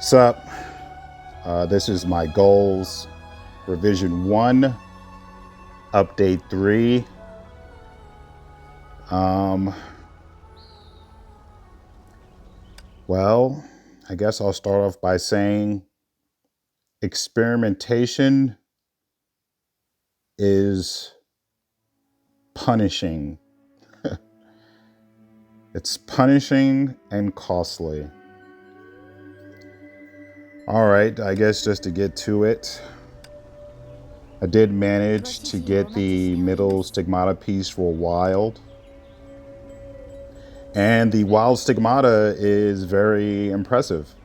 Sup? This is my goals, revision 1, update 3. Well, I guess I'll start off by saying experimentation is punishing. It's punishing and costly. All right, I guess just to get to it, I did manage to get the middle stigmata piece for wild. And the wild stigmata is very impressive.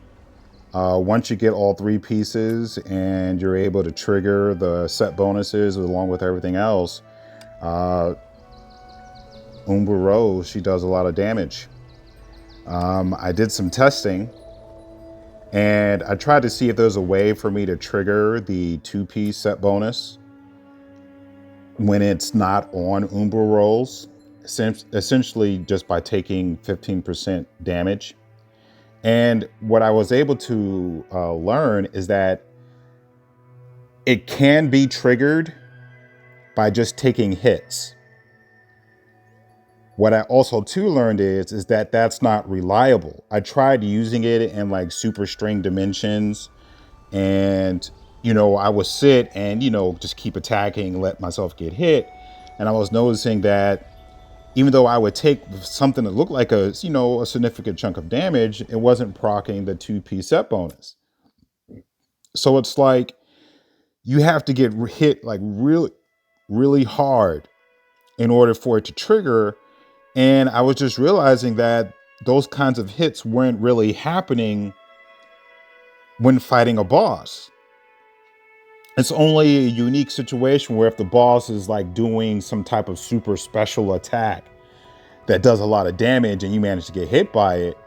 Once you get all 3 pieces and you're able to trigger the set bonuses along with everything else, Umber Rose, she does a lot of damage. I did some testing and I tried to see if there's a way for me to trigger the 2-piece set bonus when it's not on Umber Rolls, essentially just by taking 15% damage. And what I was able to learn is that it can be triggered by just taking hits. What I also too learned is that that's not reliable. I tried using it in like super string dimensions, and I would sit and just keep attacking, let myself get hit, and I was noticing that even though I would take something that looked like a significant chunk of damage, it wasn't proccing the 2-piece set bonus. So it's like you have to get hit like really, really hard in order for it to trigger. And I was just realizing that those kinds of hits weren't really happening when fighting a boss. It's only a unique situation where if the boss is like doing some type of super special attack that does a lot of damage and you manage to get hit by it.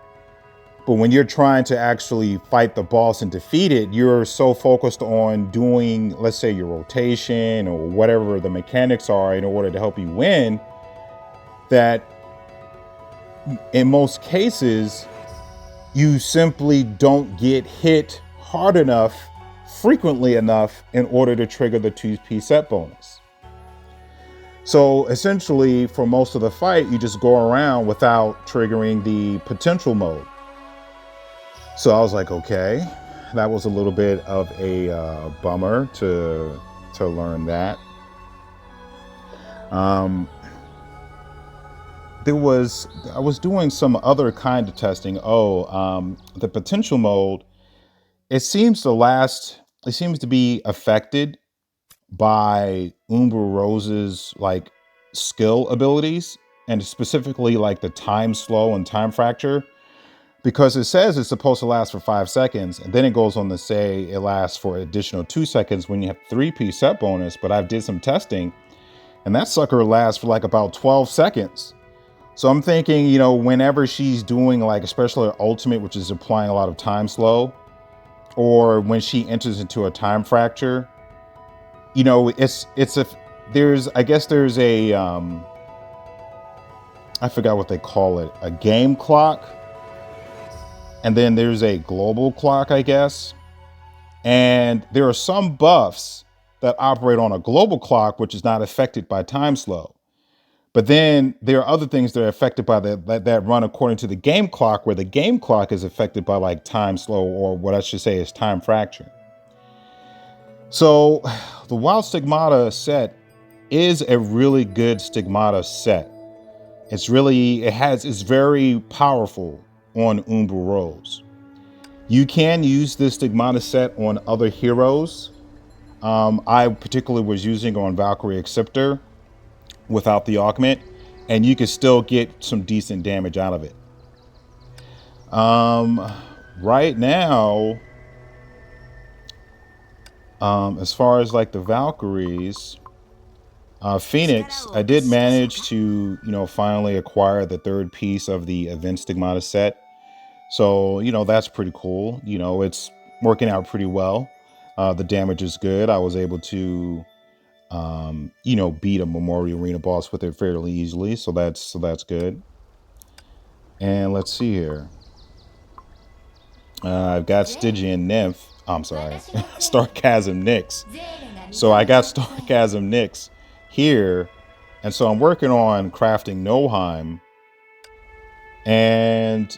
But when you're trying to actually fight the boss and defeat it, you're so focused on doing, let's say, your rotation or whatever the mechanics are in order to help you win, that in most cases, you simply don't get hit hard enough, frequently enough, in order to trigger the 2-piece set bonus. So essentially, for most of the fight, you just go around without triggering the potential mode. So I was like, okay, that was a little bit of a bummer to learn that. I was doing some other kind of testing. The potential mode, it seems to be affected by Umber Rose's like skill abilities, and specifically like the time slow and time fracture, because it says it's supposed to last for 5 seconds, and then it goes on to say it lasts for an additional 2 seconds when you have 3-piece set bonus. But I've did some testing and that sucker lasts for like about 12 seconds. So I'm thinking, whenever she's doing like, especially her ultimate, which is applying a lot of time slow, or when she enters into a time fracture, there's a I forgot what they call it, a game clock, and then there's a global clock, I guess. And there are some buffs that operate on a global clock, which is not affected by time slow. But then there are other things that are affected by that run according to the game clock, where the game clock is affected by like time slow, or what I should say is time fracture. So the Wild Stigmata set is a really good Stigmata set. It's very powerful on Umber Rose. You can use this Stigmata set on other heroes. I particularly was using on Valkyrie Acceptor without the augment, and you can still get some decent damage out of it. Right now, as far as like the Valkyries, Phoenix, I did manage to, finally acquire the 3rd piece of the Event Stigmata set. So, that's pretty cool. It's working out pretty well. The damage is good. I was able to, beat a Memorial Arena boss with it fairly easily. So that's good. And let's see here. I've got Stygian Nymph. I'm sorry, Starchasm Nyx. So I got Starchasm Nyx here. And so I'm working on crafting Noheim. And,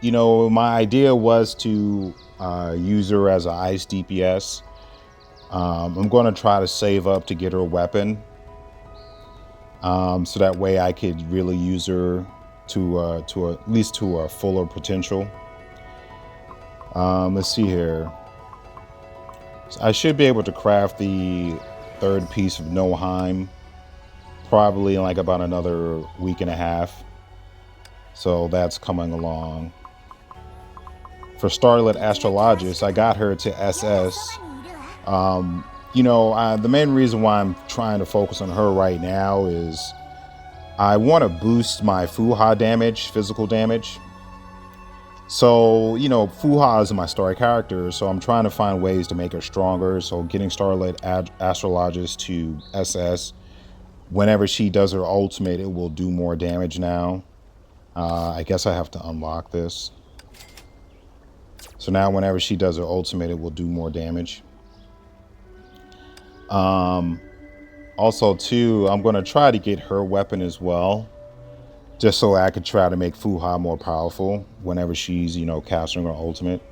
my idea was to use her as an ice DPS. I'm going to try to save up to get her a weapon. So that way I could really use her at least to a fuller potential. Let's see here. So I should be able to craft the third piece of Noheim probably in like about another week and a half. So that's coming along. For Starlit Astrologist, I got her to SS. The main reason why I'm trying to focus on her right now is I want to boost my Fuha damage, physical damage. So, Fuha is my star character, so I'm trying to find ways to make her stronger. So getting Starlit Astrologist to SS, whenever she does her ultimate, it will do more damage now. I guess I have to unlock this. So now whenever she does her ultimate, it will do more damage. Also, too, I'm going to try to get her weapon as well, just so I could try to make Fuha more powerful whenever she's, casting her ultimate.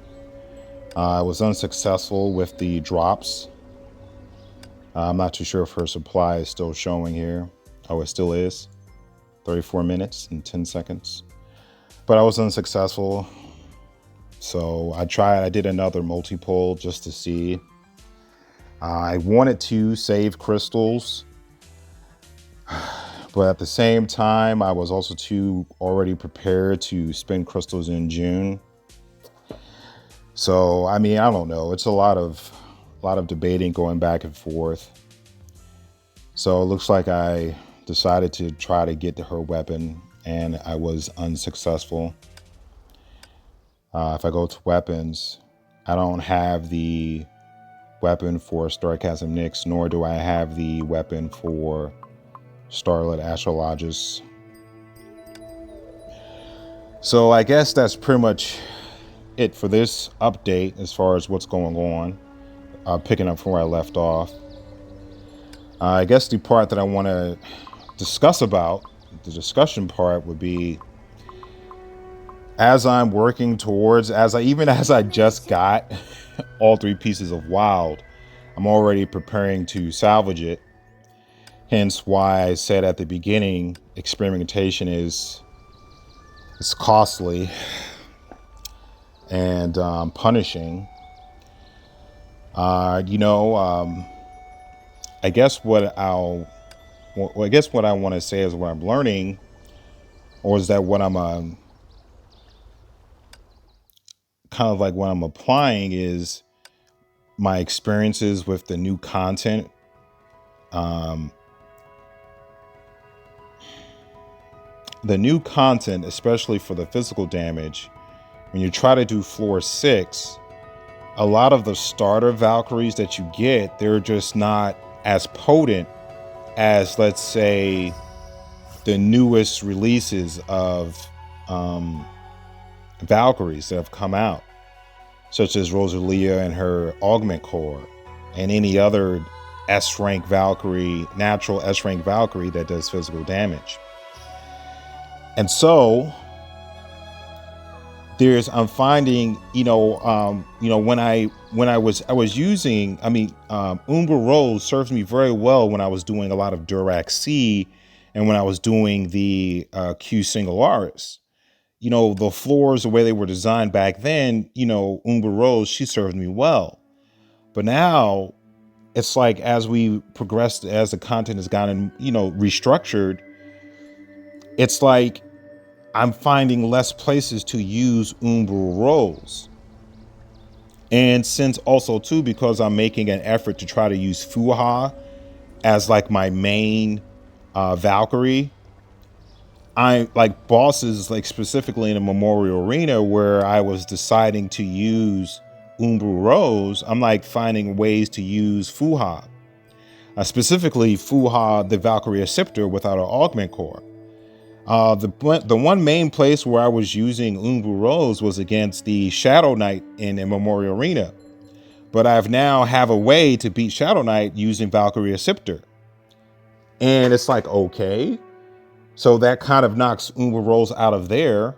I was unsuccessful with the drops. I'm not too sure if her supply is still showing here. Oh, it still is. 34 minutes and 10 seconds. But I was unsuccessful. So I did another multi-pull just to see. I wanted to save crystals, but at the same time, I was also already prepared to spend crystals in June. So, I don't know. It's a lot of debating going back and forth. So it looks like I decided to try to get to her weapon, and I was unsuccessful. If I go to weapons, I don't have the weapon for Starchasm Nyx, nor do I have the weapon for Starlit Astrologist. So I guess that's pretty much it for this update as far as what's going on. Picking up from where I left off. I guess the part that I want to discuss about, the discussion part, would be as I'm working towards, as I just got all 3 pieces of Wild, I'm already preparing to salvage it. Hence why I said at the beginning, experimentation is costly and punishing. I guess what I want to say is what I'm learning, or is that what I'm kind of like what I'm applying is my experiences with the new content. The new content, especially for the physical damage, when you try to do floor 6, a lot of the starter Valkyries that you get, they're just not as potent as, let's say, the newest releases of Valkyries that have come out, such as Rosalia and her Augment Core, and any other S-rank Valkyrie, natural S-rank Valkyrie that does physical damage. And so I'm finding, when I was using, Umbra Rose served me very well when I was doing a lot of Durax C and when I was doing the Q Single Aris. The floors, the way they were designed back then, Umbra Rose, she served me well. But now it's like as we progressed, as the content has gotten, restructured, it's like I'm finding less places to use Umbra Rose. And since also too, because I'm making an effort to try to use Fuha as like my main Valkyrie, I like bosses, like specifically in a Memorial Arena where I was deciding to use Umbra Rose, I'm like finding ways to use Fuha. Specifically Fuha, the Valkyrie Scepter without an Augment Core. The one main place where I was using Umbu Rose was against the Shadow Knight in Memorial Arena. But I've now have a way to beat Shadow Knight using Valkyria Scepter. And it's like, okay. So that kind of knocks Umbu Rose out of there.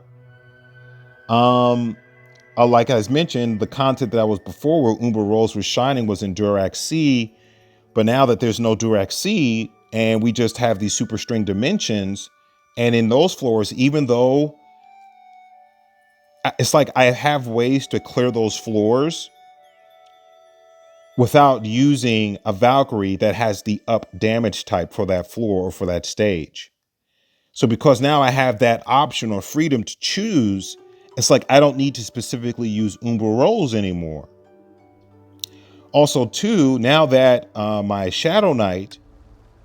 Like I mentioned, the content that I was before where Umbu Rose was shining was in Durax C. But now that there's no Durax C and we just have these super string dimensions, and in those floors, even though it's like I have ways to clear those floors without using a Valkyrie that has the up damage type for that floor or for that stage. So because now I have that option or freedom to choose, it's like I don't need to specifically use Umbu Rose anymore. Also, too, now that my Shadow Knight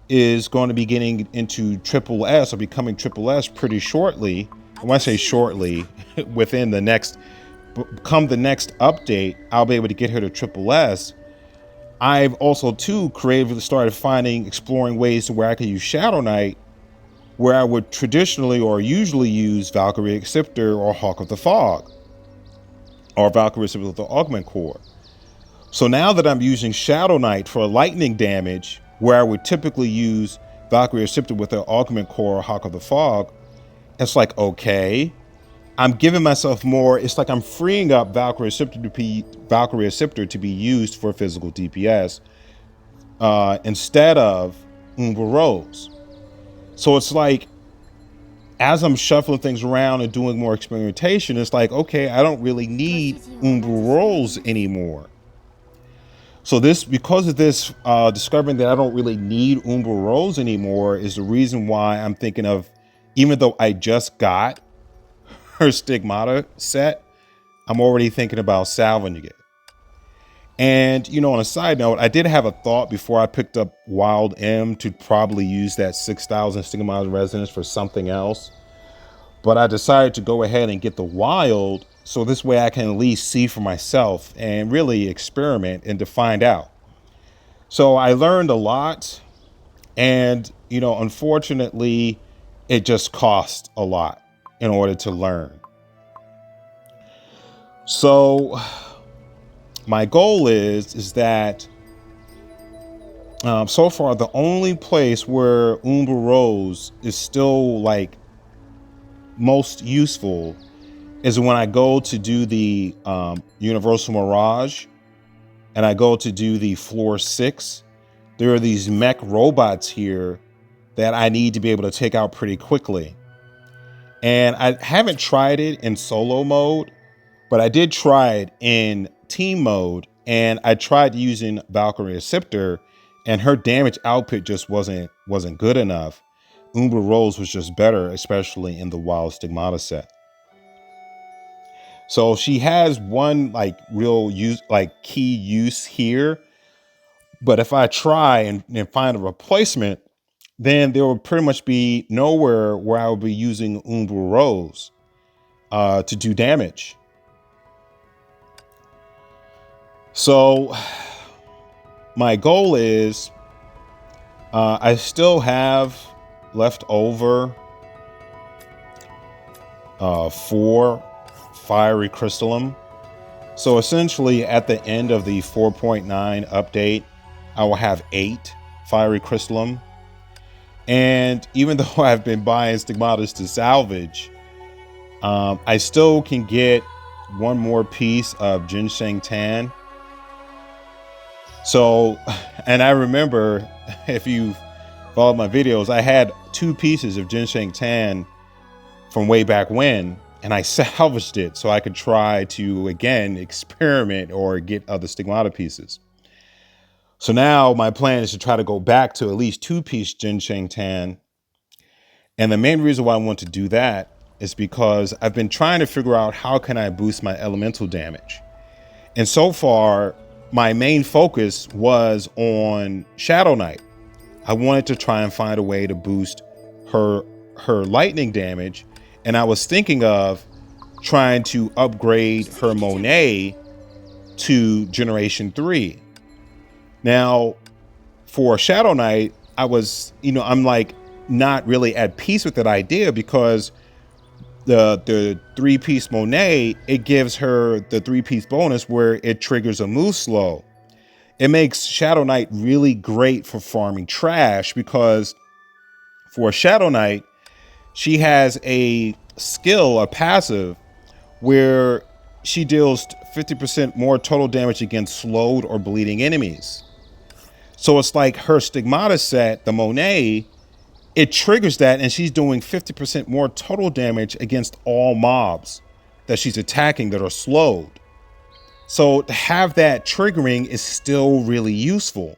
is going to be getting into triple S or becoming triple S pretty shortly. And when I say shortly, within the next, come the next update, I'll be able to get her to triple S. I've also too creatively started exploring ways to where I can use Shadow Knight, where I would traditionally or usually use Valkyrie Scepter or Hawk of the Fog, or Valkyrie Scepter with the Augment Core. So now that I'm using Shadow Knight for lightning damage, where I would typically use Valkyrie Scepter with the Augment Core or Hawk of the Fog, it's like, okay, I'm giving myself more. It's like I'm freeing up Valkyrie Scepter to be used for physical DPS instead of Umbu Rose. So it's like, as I'm shuffling things around and doing more experimentation, it's like, okay, I don't really need Umbu Rose anymore. So because of this, discovering that I don't really need Umbu Rose anymore is the reason why I'm thinking of, even though I just got her Stigmata set, I'm already thinking about salvaging it. And, on a side note, I did have a thought before I picked up Wild M to probably use that 6,000 Stigmata Resonance for something else. But I decided to go ahead and get the Wild, so this way I can at least see for myself and really experiment and to find out. So I learned a lot, and, unfortunately, it just cost a lot in order to learn. So my goal is that so far the only place where Umbu Rose is still like most useful is when I go to do the Universal Mirage and I go to do the floor 6. There are these mech robots here that I need to be able to take out pretty quickly. And I haven't tried it in solo mode, but I did try it in team mode, and I tried using Valkyrie Scepter, and her damage output just wasn't good enough. Umbu Rose was just better, especially in the Wild Stigmata set. So she has one like real use, like key use here, but if I try and find a replacement, then there will pretty much be nowhere where I will be using Umbu Rose to do damage. So my goal is I still have left over 4 Fiery Crystallum. So essentially at the end of the 4.9 update, I will have 8 Fiery Crystallum. And even though I've been buying Stigmatas to salvage, I still can get one more piece of Ginseng Tan. So, and I remember, if you've followed my videos, I had 2 pieces of Ginseng Tan from way back when, and I salvaged it so I could try to, again, experiment or get other Stigmata pieces. So now my plan is to try to go back to at least 2-piece Ginseng Tan. And the main reason why I want to do that is because I've been trying to figure out how can I boost my elemental damage. And so far, my main focus was on Shadow Knight. I wanted to try and find a way to boost her lightning damage. And I was thinking of trying to upgrade her Monet to Generation 3. Now, for Shadow Knight, I was, I'm like, not really at peace with that idea, because the 3-piece Monet, it gives her the 3-piece bonus where it triggers a move slow. It makes Shadow Knight really great for farming trash, because for Shadow Knight, she has a skill, a passive, where she deals 50% more total damage against slowed or bleeding enemies. So it's like her Stigmata set, the Monet, it triggers that, and she's doing 50% more total damage against all mobs that she's attacking that are slowed. So to have that triggering is still really useful.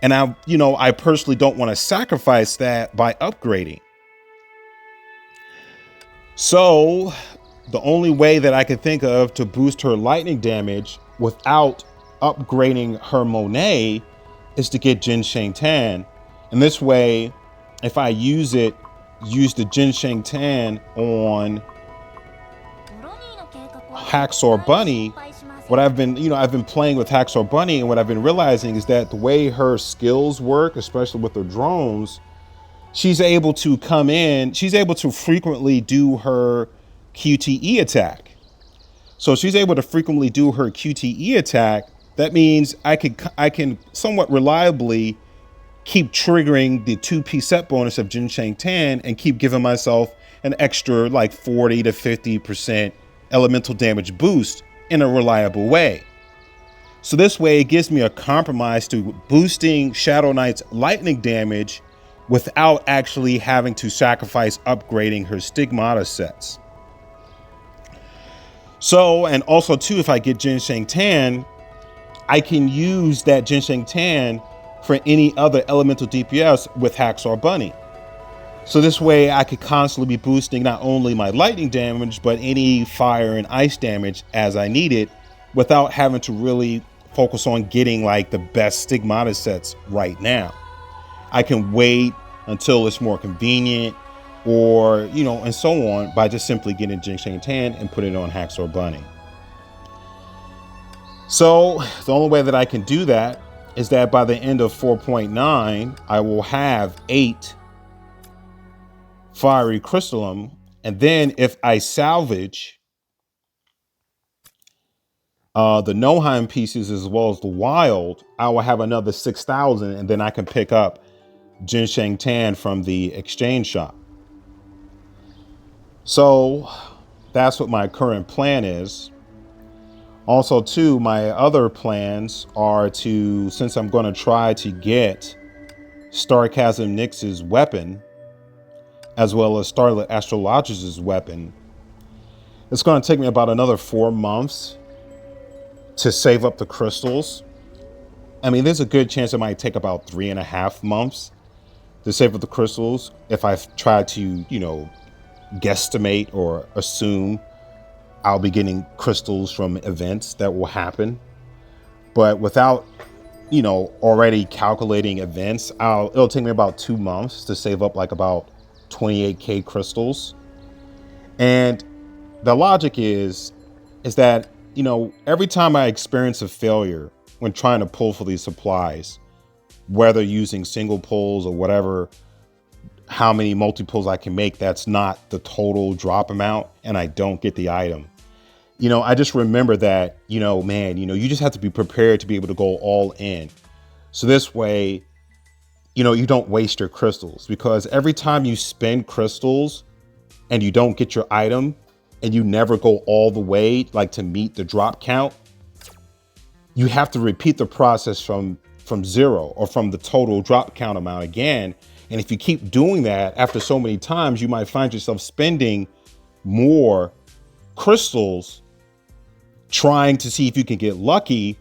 And I personally don't want to sacrifice that by upgrading. So the only way that I could think of to boost her lightning damage without upgrading her Monet is to get Jinsheng Tan. And this way, if I use the Jinsheng Tan on Hacksaw Bunny, what I've been playing with Hacksaw Bunny, and what I've been realizing is that the way her skills work, especially with the drones, she's able to frequently do her QTE attack. So she's able to frequently do her QTE attack. That means I can somewhat reliably keep triggering the 2-piece set bonus of Jinsheng Tan and keep giving myself an extra like 40 to 50% elemental damage boost in a reliable way. So this way it gives me a compromise to boosting Shadow Knight's lightning damage without actually having to sacrifice upgrading her Stigmata sets. So, and also too, if I get Jinsheng Tan, I can use that Jinsheng Tan for any other elemental DPS with Hacksaw Bunny. So this way I could constantly be boosting not only my lightning damage, but any fire and ice damage as I need it, without having to really focus on getting like the best Stigmata sets right now. I can wait until it's more convenient, or, and so on, by just simply getting Jinsheng Tan and putting it on Hacksaw Bunny. So the only way that I can do that is that by the end of 4.9, I will have 8 Fiery Crystallum. And then if I salvage the Noheim pieces as well as the Wild, I will have another 6,000, and then I can pick up Jinsheng Tan from the exchange shop. So that's what my current plan is. Also too, my other plans are to, since I'm going to try to get Starchasm Nyx's weapon, as well as Starlit Astrologus' weapon, it's going to take me about another 4 months to save up the crystals. I mean, there's a good chance it might take about 3.5 months to save up the crystals if I try to, guesstimate or assume I'll be getting crystals from events that will happen. But without, already calculating events, it'll take me about 2 months to save up like about 28k crystals. And the logic is that, every time I experience a failure when trying to pull for these supplies, whether using single pulls or whatever, how many multi-pulls I can make, that's not the total drop amount, and I don't get the item. I just remember that, you just have to be prepared to be able to go all in. So this way, you don't waste your crystals, because every time you spend crystals and you don't get your item and you never go all the way, like to meet the drop count, you have to repeat the process from zero, or from the total drop count amount again. And if you keep doing that after so many times, you might find yourself spending more crystals trying to see if you can get lucky,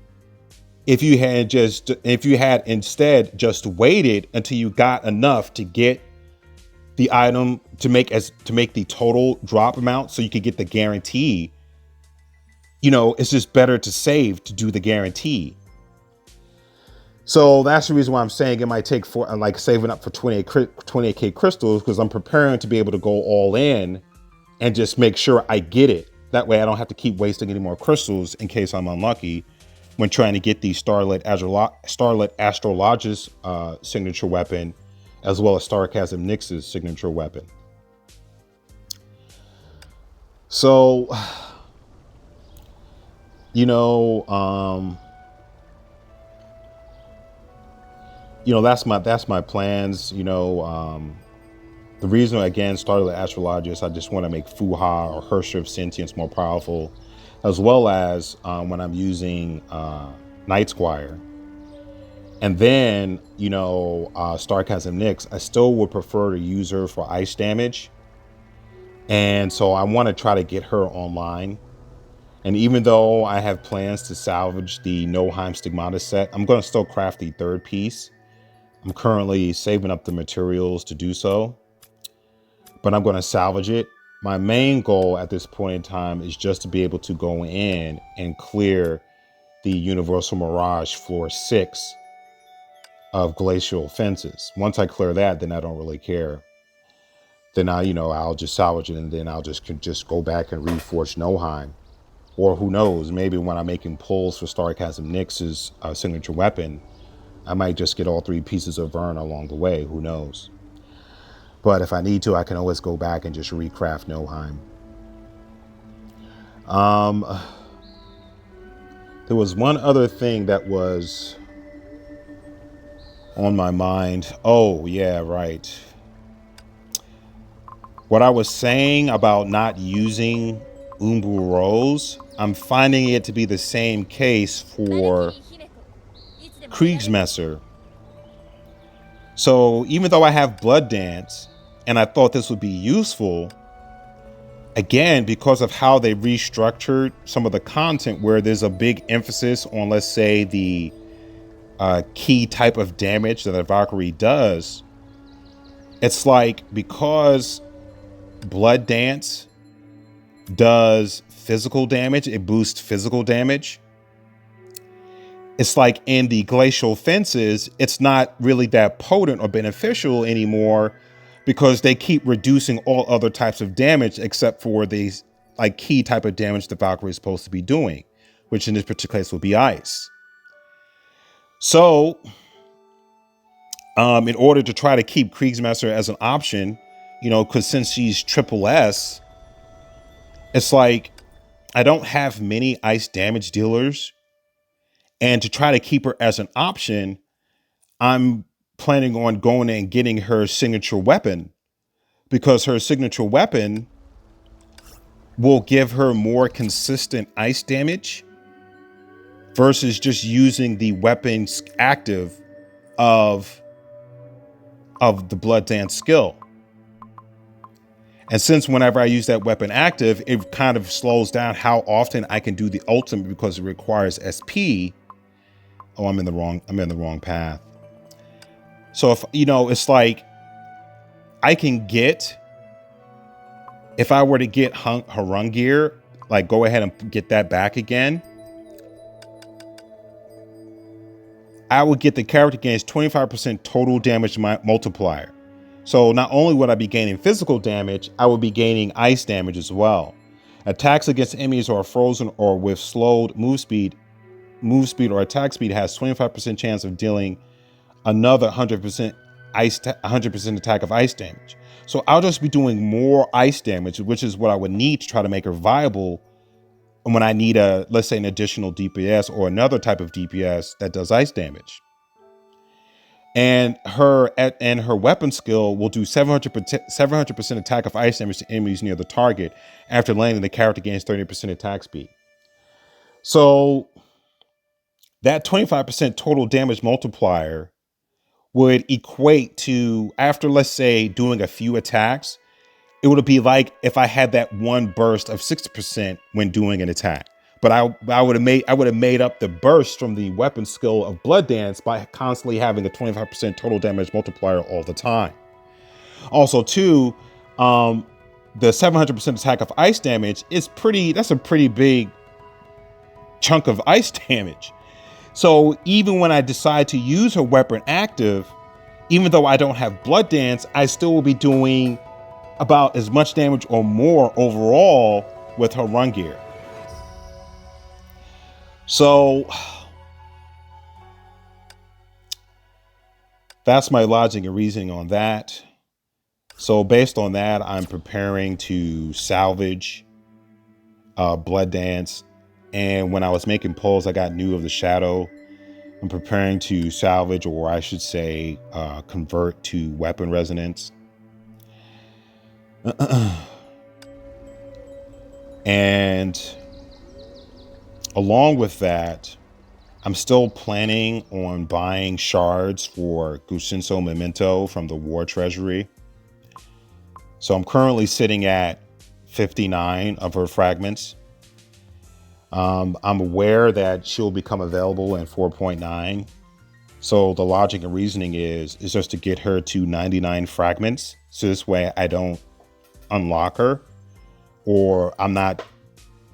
if you had instead just waited until you got enough to get the item to make the total drop amount so you could get the guarantee. It's just better to save to do the guarantee. So that's the reason why I'm saying it might take saving up for 28k crystals, because I'm preparing to be able to go all in and just make sure I get it. That way I don't have to keep wasting any more crystals in case I'm unlucky when trying to get the Starlit Astrologus signature weapon, as well as Sarcasm Nyx's signature weapon. So, that's my plans. The reason I again started with Astrologist, I just want to make Fuha or Hersher of Sentience more powerful, as well as when I'm using Night Squire. And then, Sarcasm Nyx, I still would prefer to use her for ice damage. And so I want to try to get her online. And even though I have plans to salvage the Noheim Stigmata set, I'm going to still craft the third piece. I'm currently saving up the materials to do so, but I'm going to salvage it. My main goal at this point in time is just to be able to go in and clear the Universal Mirage floor 6 of Glacial Fences. Once I clear that, then I don't really care. Then I'll just salvage it, and then I'll just go back and reforge Noheim. Or who knows, maybe when I'm making pulls for Sarcasm Nyx's signature weapon, I might just get all 3 pieces of Vern along the way. Who knows? But if I need to, I can always go back and just recraft Noheim. There was one other thing that was on my mind. Oh, yeah, right. What I was saying about not using Umbu Rose, I'm finding it to be the same case for Kriegsmesser. So even though I have Blood Dance, and I thought this would be useful, again, because of how they restructured some of the content where there's a big emphasis on, let's say, the key type of damage that a Valkyrie does, it's like because Blood Dance does physical damage, it boosts physical damage. It's like in the Glacial Fences, it's not really that potent or beneficial anymore because they keep reducing all other types of damage except for these like key type of damage the Valkyrie is supposed to be doing, which in this particular case would be ice. So, in order to try to keep Kriegsmaster as an option, because since she's triple S, it's like I don't have many ice damage dealers. And to try to keep her as an option, I'm planning on going and getting her signature weapon, because her signature weapon will give her more consistent ice damage versus just using the weapon's active of the Blood Dance skill. And since whenever I use that weapon active, it kind of slows down how often I can do the ultimate because it requires SP. Oh, I'm in the wrong path. So if, it's like I can get, if I were to get Harungir, like go ahead and get that back again, I would get the character gains 25% total damage multiplier. So not only would I be gaining physical damage, I would be gaining ice damage as well. Attacks against enemies who are frozen or with slowed move speed or attack speed has 25% chance of dealing another 100% 100% attack of ice damage. So I'll just be doing more ice damage, which is what I would need to try to make her viable when I need let's say an additional DPS or another type of DPS that does ice damage. And her weapon skill will do 700% attack of ice damage to enemies near the target. After landing, the character gains 30% attack speed. So that 25% total damage multiplier would equate to, after let's say doing a few attacks, it would be like if I had that one burst of 60% when doing an attack. But I would have made up the burst from the weapon skill of Blood Dance by constantly having a 25% total damage multiplier all the time. Also, too, the 700% attack of ice damage is that's a pretty big chunk of ice damage. So even when I decide to use her weapon active, even though I don't have Blood Dance, I still will be doing about as much damage or more overall with her run gear. So that's my logic and reasoning on that. So based on that, I'm preparing to salvage Blood Dance. And when I was making polls, I got New of the Shadow. I'm preparing to salvage, or I should say, convert to Weapon Resonance. And along with that, I'm still planning on buying shards for Gusenso Memento from the War Treasury. So I'm currently sitting at 59 of her fragments. I'm aware that she'll become available in 4.9. So the logic and reasoning is just to get her to 99 fragments. So this way I don't unlock her, or I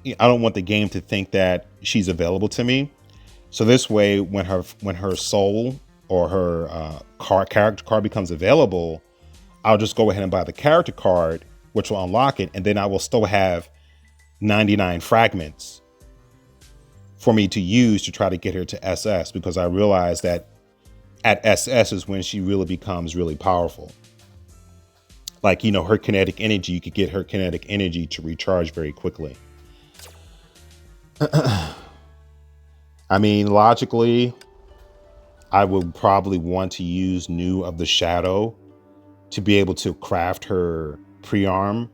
don't want the game to think that she's available to me. So this way, when her soul or her character card becomes available, I'll just go ahead and buy the character card, which will unlock it. And then I will still have 99 fragments for me to use to try to get her to SS, because I realize that at SS is when she really becomes really powerful. Like, her kinetic energy, you could get her kinetic energy to recharge very quickly. I mean, logically, I would probably want to use New of the Shadow to be able to craft her pre-arm.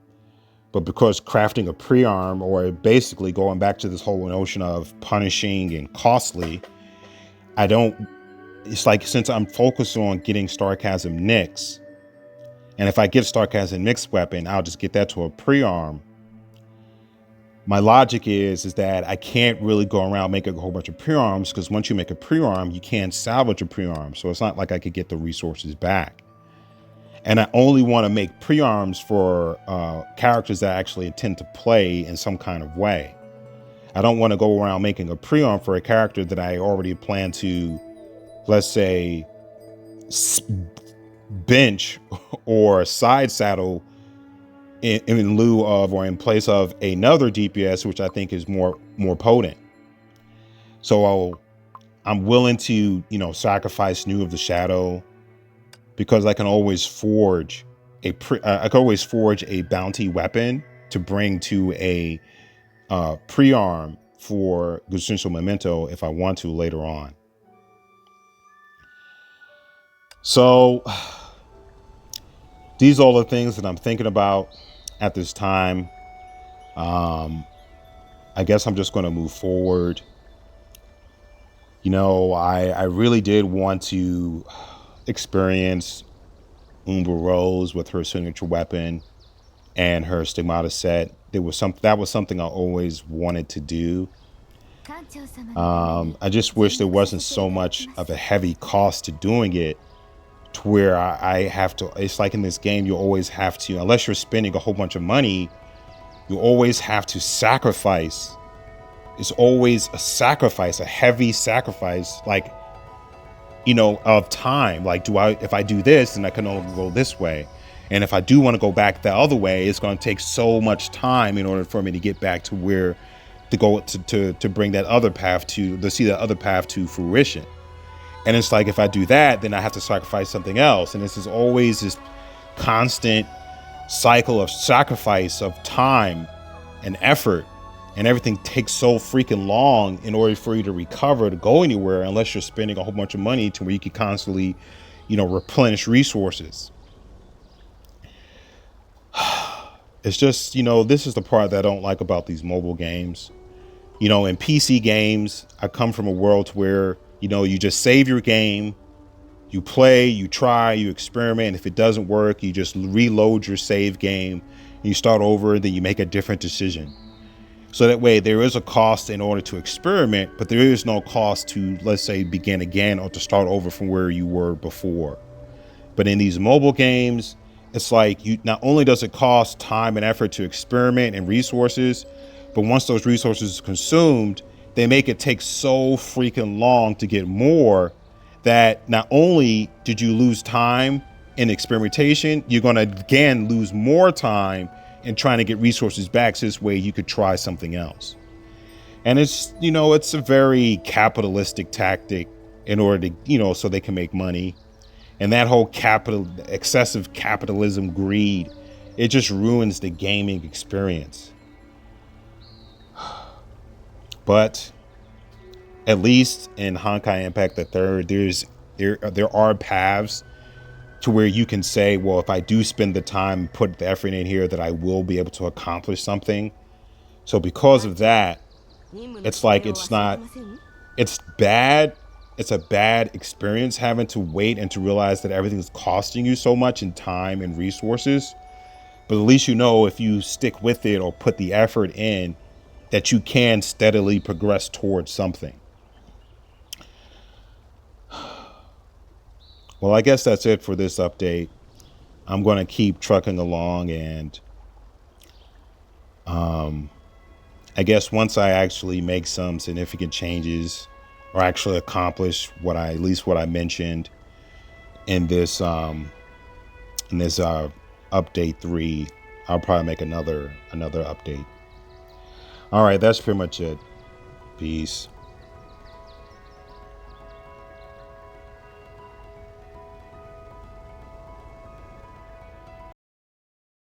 But because crafting a pre-arm, or basically going back to this whole notion of punishing and costly, it's like, since I'm focused on getting Sarcasm Nyx, and if I get Sarcasm Nyx weapon, I'll just get that to a pre-arm. My logic is that I can't really go around making a whole bunch of pre-arms, because once you make a pre-arm, you can't salvage a pre-arm. So it's not like I could get the resources back. And I only want to make pre-arms for characters that I actually intend to play in some kind of way. I don't want to go around making a pre-arm for a character that I already plan to, let's say, bench or side saddle in lieu of, or in place of, another DPS, which I think is more potent. So I'm willing to, sacrifice New of the Shadow, because I can always forge a bounty weapon to bring to a pre-arm for Gusenso Memento if I want to later on. So these are all the things that I'm thinking about at this time. I guess I'm just going to move forward. I really did want to experience Umber Rose with her signature weapon and her Stigmata set. That was something I always wanted to do. I just wish there wasn't so much of a heavy cost to doing it, to where I have to. It's like in this game, you always have to, unless you're spending a whole bunch of money, you always have to sacrifice. It's always a sacrifice, a heavy sacrifice, like, of time. Like, if I do this, then I can only go this way. And if I do want to go back the other way, it's going to take so much time in order for me to get back to where to go to bring that other path to see that other path to fruition. And it's like, if I do that, then I have to sacrifice something else. And this is always this constant cycle of sacrifice of time and effort. And everything takes so freaking long in order for you to recover, to go anywhere, unless you're spending a whole bunch of money to where you can constantly, replenish resources. It's just, this is the part that I don't like about these mobile games. In PC games, I come from a world where, you just save your game, you play, you try, you experiment. If it doesn't work, you just reload your save game, and you start over, then you make a different decision. So that way there is a cost in order to experiment, but there is no cost to, let's say, begin again or to start over from where you were before. But in these mobile games, it's like, not only does it cost time and effort to experiment and resources, but once those resources are consumed, they make it take so freaking long to get more, that not only did you lose time in experimentation, you're going to again lose more time and trying to get resources back, so this way you could try something else. And it's, it's a very capitalistic tactic in order to, so they can make money. And that whole excessive capitalism greed, it just ruins the gaming experience. But at least in Honkai Impact the Third, there are paths to where you can say, well, if I do spend the time, put the effort in here, that I will be able to accomplish something. So because of that, it's like it's bad. It's a bad experience having to wait and to realize that everything's costing you so much in time and resources. But at least you know, if you stick with it or put the effort in, that you can steadily progress towards something. Well, I guess that's it for this update. I'm going to keep trucking along, and I guess once I actually make some significant changes or actually accomplish at least what I mentioned in this update 3, I'll probably make another update. All right, that's pretty much it. Peace.